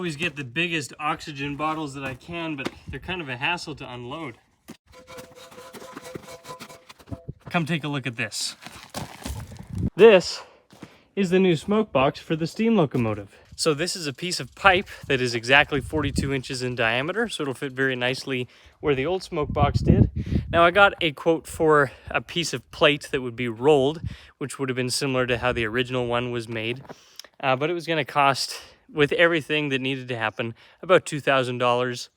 always get the biggest oxygen bottles that I can, but they're kind of a hassle to unload. Come take a look at this. This is the new smoke box for the steam locomotive. So this is a piece of pipe that is exactly 42 inches in diameter, so it'll fit very nicely where the old smoke box did. Now I got a quote for a piece of plate that would be rolled, which would have been similar to how the original one was made, but it was going to cost, with everything that needed to happen, about $2,000.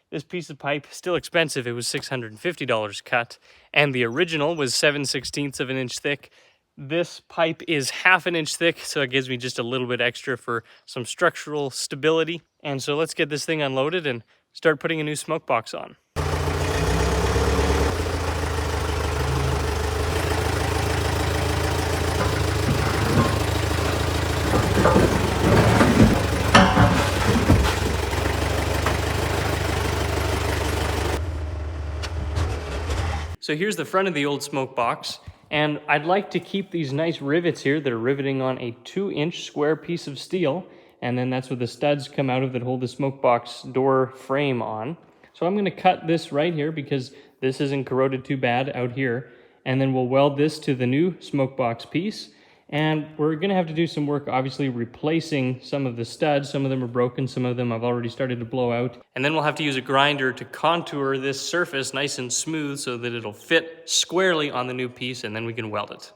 This piece of pipe, still expensive, it was $650 cut, and the original was 7/16 of an inch thick. This pipe is ½ an inch thick, so it gives me just a little bit extra for some structural stability. And so let's get this thing unloaded and start putting a new smoke box on. So here's the front of the old smoke box. And I'd like to keep these nice rivets here that are riveting on a 2-inch square piece of steel. And then that's where the studs come out of that hold the smoke box door frame on. So I'm gonna cut this right here because this isn't corroded too bad out here. And then we'll weld this to the new smoke box piece. And we're gonna have to do some work, obviously replacing some of the studs. Some of them are broken, some of them I've already started to blow out. And then we'll have to use a grinder to contour this surface nice and smooth so that it'll fit squarely on the new piece, and then we can weld it.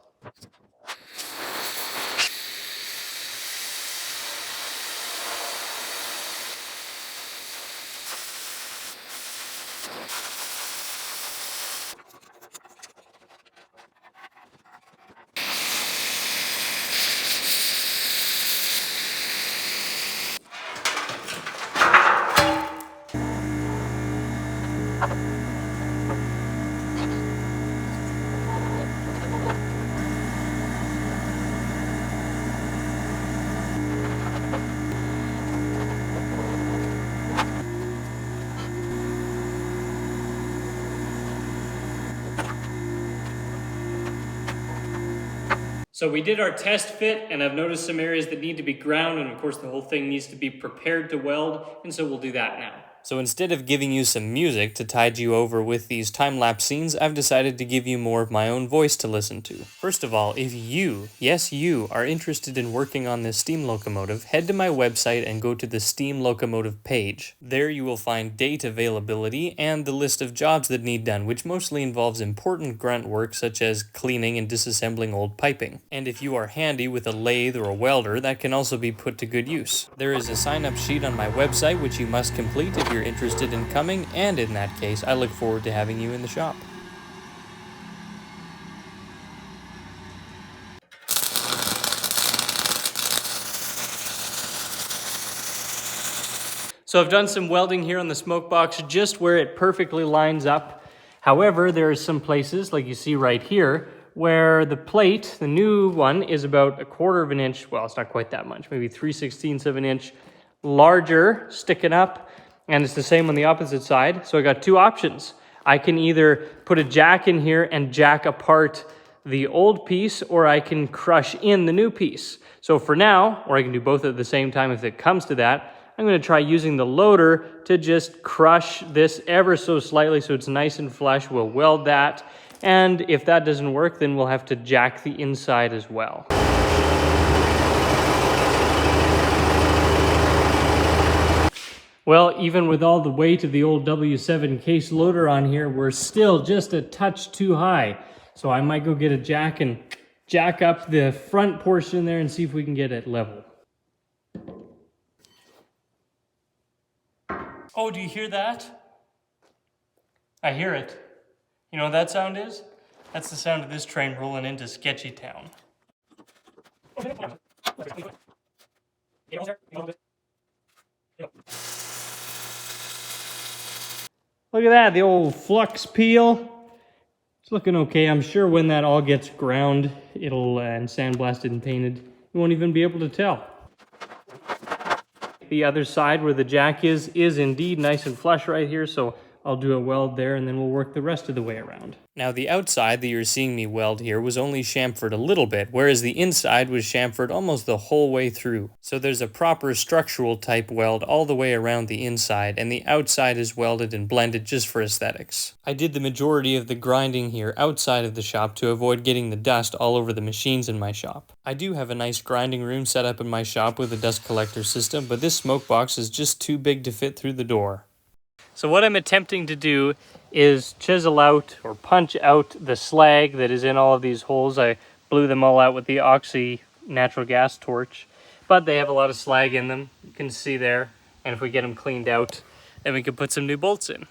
So we did our test fit, and I've noticed some areas that need to be ground, and of course the whole thing needs to be prepared to weld, and so we'll do that now. So instead of giving you some music to tide you over with these time-lapse scenes, I've decided to give you more of my own voice to listen to. First of all, if you, yes you, are interested in working on this steam locomotive, head to my website and go to the steam locomotive page. There you will find date availability and the list of jobs that need done, which mostly involves important grunt work such as cleaning and disassembling old piping. And if you are handy with a lathe or a welder, that can also be put to good use. There is a sign-up sheet on my website which you must complete if you're interested in coming, and in that case, I look forward to having you in the shop. So I've done some welding here on the smoke box just where it perfectly lines up. However, there are some places, like you see right here, where the plate, the new one, is about 1/4 of an inch, well, it's not quite that much, maybe 3/16 of an inch larger, sticking up. And it's the same on the opposite side. So I got two options. I can either put a jack in here and jack apart the old piece, or I can crush in the new piece. So for now, or I can do both at the same time if it comes to that, I'm going to try using the loader to just crush this ever so slightly so it's nice and flush. We'll weld that. And if that doesn't work, then we'll have to jack the inside as well. Well, even with all the weight of the old W7 case loader on here, we're still just a touch too high. So I might go get a jack and jack up the front portion there and see if we can get it level. Oh, do you hear that? I hear it. You know what that sound is? That's the sound of this train rolling into Sketchy Town. Look at that, the old flux peel. It's looking okay. I'm sure when that all gets ground, it'll and sandblasted and painted, you won't even be able to tell. The other side where the jack is indeed nice and flush right here, so I'll do a weld there and then we'll work the rest of the way around. Now the outside that you're seeing me weld here was only chamfered a little bit, whereas the inside was chamfered almost the whole way through. So there's a proper structural type weld all the way around the inside, and the outside is welded and blended just for aesthetics. I did the majority of the grinding here outside of the shop to avoid getting the dust all over the machines in my shop. I do have a nice grinding room set up in my shop with a dust collector system, but this smoke box is just too big to fit through the door. So what I'm attempting to do is chisel out or punch out the slag that is in all of these holes. I blew them all out with the oxy natural gas torch, but they have a lot of slag in them. You can see there, and if we get them cleaned out, then we can put some new bolts in.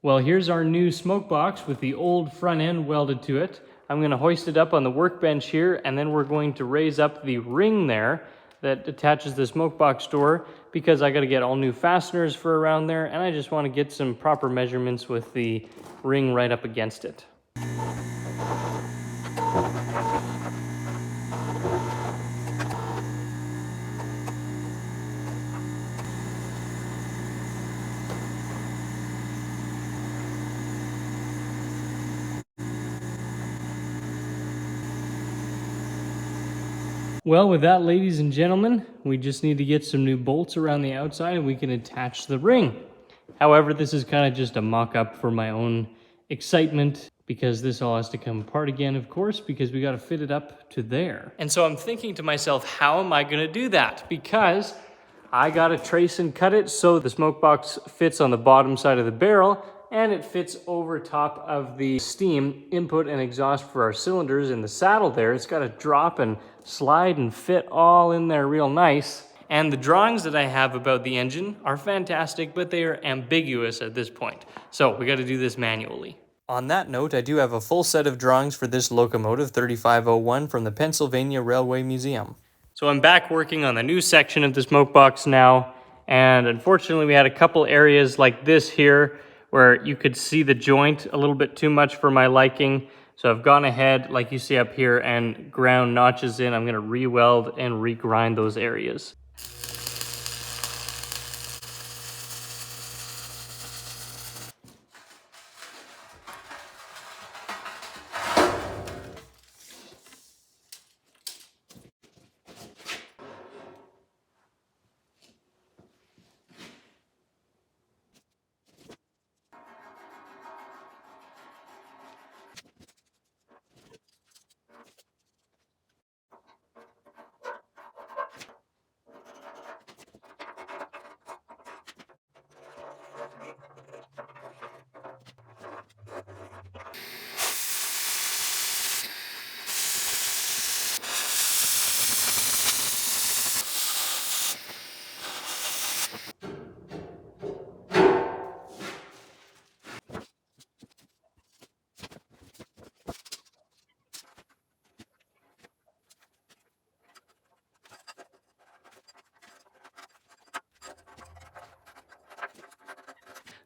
Well, here's our new smoke box with the old front end welded to it. I'm going to hoist it up on the workbench here, and then we're going to raise up the ring there that attaches the smoke box door, because I got to get all new fasteners for around there, and I just want to get some proper measurements with the ring right up against it. Well, with that, ladies and gentlemen, we just need to get some new bolts around the outside and we can attach the ring. However, this is kind of just a mock-up for my own excitement, because this all has to come apart again, of course, because we got to fit it up to there. And so I'm thinking to myself, how am I going to do that? Because I got to trace and cut it so the smoke box fits on the bottom side of the barrel, and it fits over top of the steam input and exhaust for our cylinders in the saddle there. It's got to drop and slide and fit all in there real nice. And the drawings that I have about the engine are fantastic, but they are ambiguous at this point. So we got to do this manually. On that note, I do have a full set of drawings for this Locomotive 3501 from the Pennsylvania Railway Museum. So I'm back working on the new section of the smoke box now, and unfortunately we had a couple areas like this here where you could see the joint a little bit too much for my liking. So I've gone ahead, like you see up here, and ground notches in. I'm going to re-weld and re-grind those areas.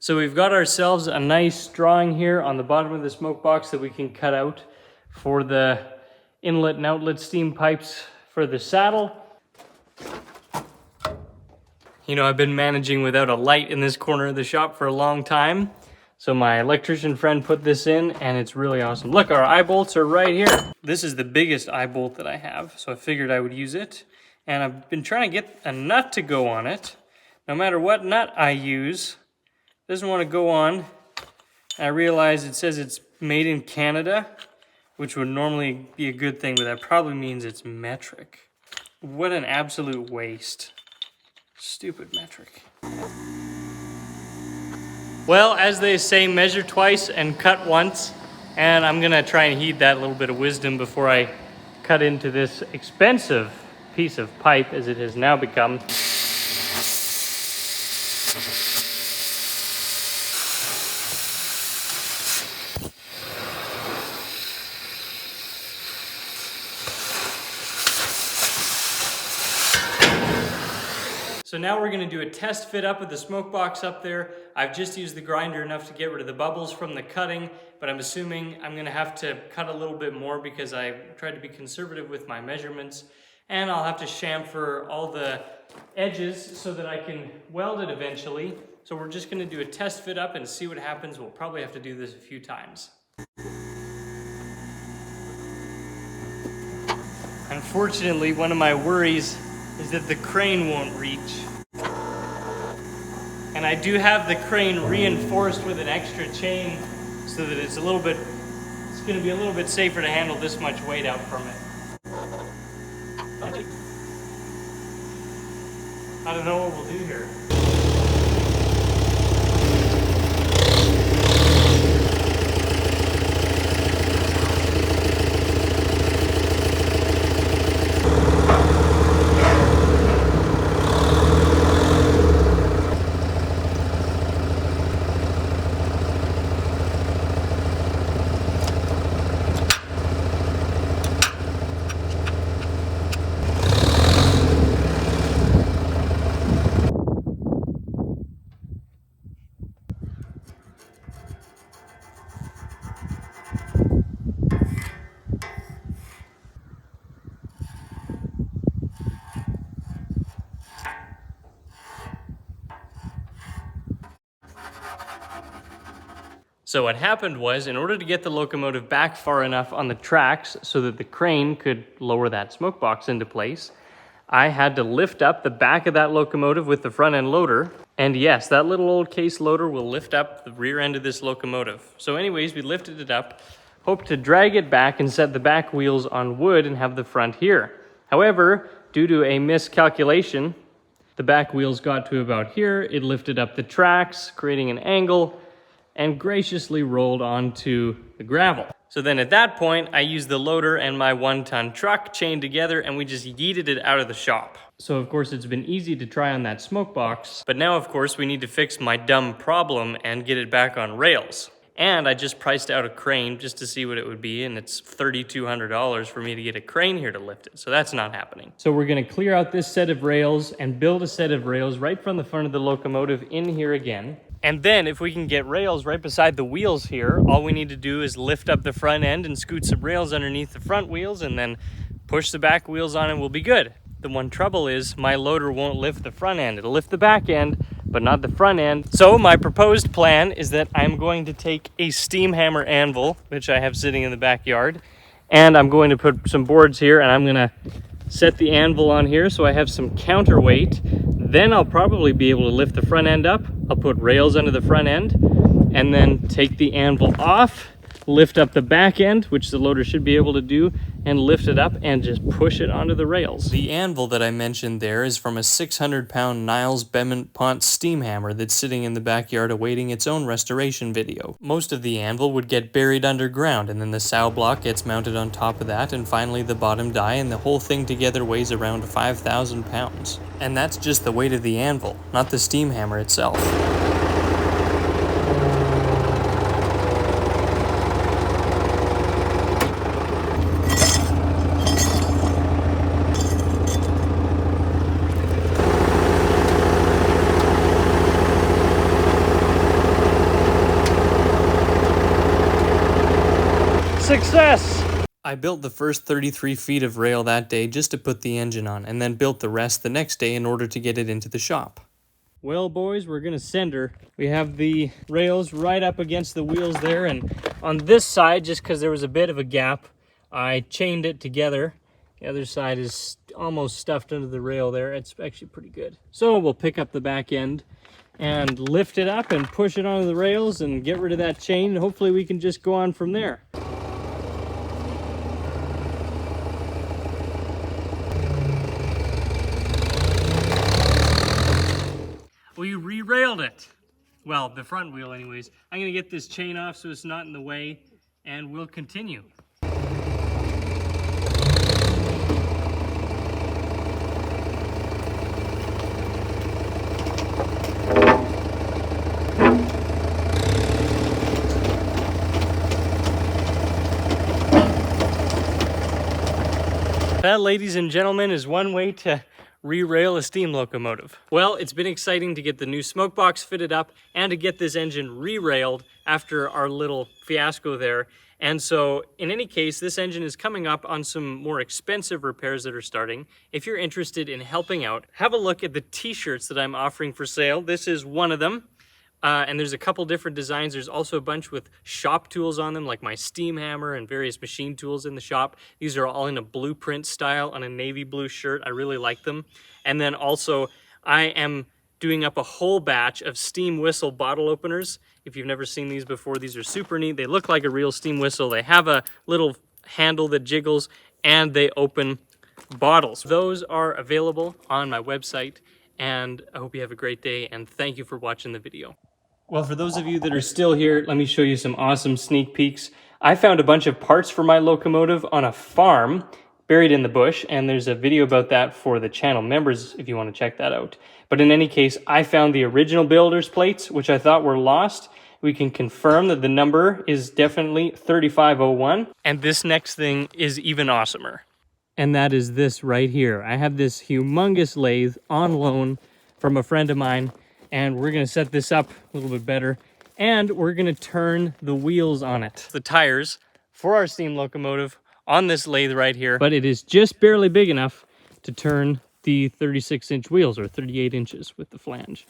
So we've got ourselves a nice drawing here on the bottom of the smoke box that we can cut out for the inlet and outlet steam pipes for the saddle. You know, I've been managing without a light in this corner of the shop for a long time. So my electrician friend put this in, and it's really awesome. Look, our eye bolts are right here. This is the biggest eye bolt that I have, so I figured I would use it. And I've been trying to get a nut to go on it. No matter what nut I use, it doesn't want to go on. I realize it says it's made in Canada, which would normally be a good thing, but that probably means it's metric. What an absolute waste. Stupid metric. Well, as they say, measure twice and cut once. And I'm gonna try and heed that little bit of wisdom before I cut into this expensive piece of pipe, as it has now become. So now we're gonna do a test fit up with the smoke box up there. I've just used the grinder enough to get rid of the bubbles from the cutting, but I'm assuming I'm gonna have to cut a little bit more because I tried to be conservative with my measurements. And I'll have to chamfer all the edges so that I can weld it eventually. So we're just gonna do a test fit up and see what happens. We'll probably have to do this a few times. Unfortunately, one of my worries is that the crane won't reach. And I do have the crane reinforced with an extra chain so that it's gonna be a little bit safer to handle this much weight out from it. I don't know what we'll do here. So what happened was, in order to get the locomotive back far enough on the tracks so that the crane could lower that smoke box into place, I had to lift up the back of that locomotive with the front end loader. And yes, that little old case loader will lift up the rear end of this locomotive. So anyways, we lifted it up, hoped to drag it back and set the back wheels on wood and have the front here. However, due to a miscalculation, the back wheels got to about here. It lifted up the tracks, creating an angle, and graciously rolled onto the gravel. So then at that point, I used the loader and my 1-ton truck chained together, and we just yeeted it out of the shop. So of course it's been easy to try on that smoke box, but now of course we need to fix my dumb problem and get it back on rails. And I just priced out a crane just to see what it would be, and it's $3,200 for me to get a crane here to lift it, so that's not happening. So we're gonna clear out this set of rails and build a set of rails right from the front of the locomotive in here again. And then if we can get rails right beside the wheels here, all we need to do is lift up the front end and scoot some rails underneath the front wheels and then push the back wheels on and we'll be good. The one trouble is my loader won't lift the front end. It'll lift the back end, but not the front end. So my proposed plan is that I'm going to take a steam hammer anvil, which I have sitting in the backyard, and I'm going to put some boards here and I'm gonna set the anvil on here so I have some counterweight. Then I'll probably be able to lift the front end up. I'll put rails under the front end and then take the anvil off, lift up the back end, which the loader should be able to do, and lift it up and just push it onto the rails. The anvil that I mentioned there is from a 600-pound Niles Bement-Pont steam hammer that's sitting in the backyard awaiting its own restoration video. Most of the anvil would get buried underground, and then the sow block gets mounted on top of that, and finally the bottom die, and the whole thing together weighs around 5,000 pounds. And that's just the weight of the anvil, not the steam hammer itself. Success! I built the first 33 feet of rail that day just to put the engine on, and then built the rest the next day in order to get it into the shop. Well, boys, we're gonna send her. We have the rails right up against the wheels there, and on this side, just because there was a bit of a gap, I chained it together. The other side is almost stuffed under the rail there. It's actually pretty good. So we'll pick up the back end and lift it up and push it onto the rails and get rid of that chain. Hopefully we can just go on from there. We re-railed it. Well, the front wheel anyways. I'm gonna get this chain off so it's not in the way, and we'll continue. That, ladies and gentlemen, is one way to re-rail a steam locomotive? Well, it's been exciting to get the new smokebox fitted up and to get this engine re-railed after our little fiasco there. And so, in any case, this engine is coming up on some more expensive repairs that are starting. If you're interested in helping out, have a look at the t-shirts that I'm offering for sale. This is one of them. And there's a couple different designs. There's also a bunch with shop tools on them, like my steam hammer and various machine tools in the shop. These are all in a blueprint style on a navy blue shirt. I really like them. And then also, I am doing up a whole batch of steam whistle bottle openers. If you've never seen these before, these are super neat. They look like a real steam whistle. They have a little handle that jiggles, and they open bottles. Those are available on my website, and I hope you have a great day, and thank you for watching the video. Well, for those of you that are still here, let me show you some awesome sneak peeks. I found a bunch of parts for my locomotive on a farm buried in the bush, and there's a video about that for the channel members if you want to check that out. But in any case, I found the original builder's plates, which I thought were lost. We can confirm that the number is definitely 3501. And this next thing is even awesomer. And that is this right here. I have this humongous lathe on loan from a friend of mine, and we're gonna set this up a little bit better, and we're gonna turn the wheels on it. The tires for our steam locomotive on this lathe right here, but it is just barely big enough to turn the 36-inch wheels, or 38 inches with the flange.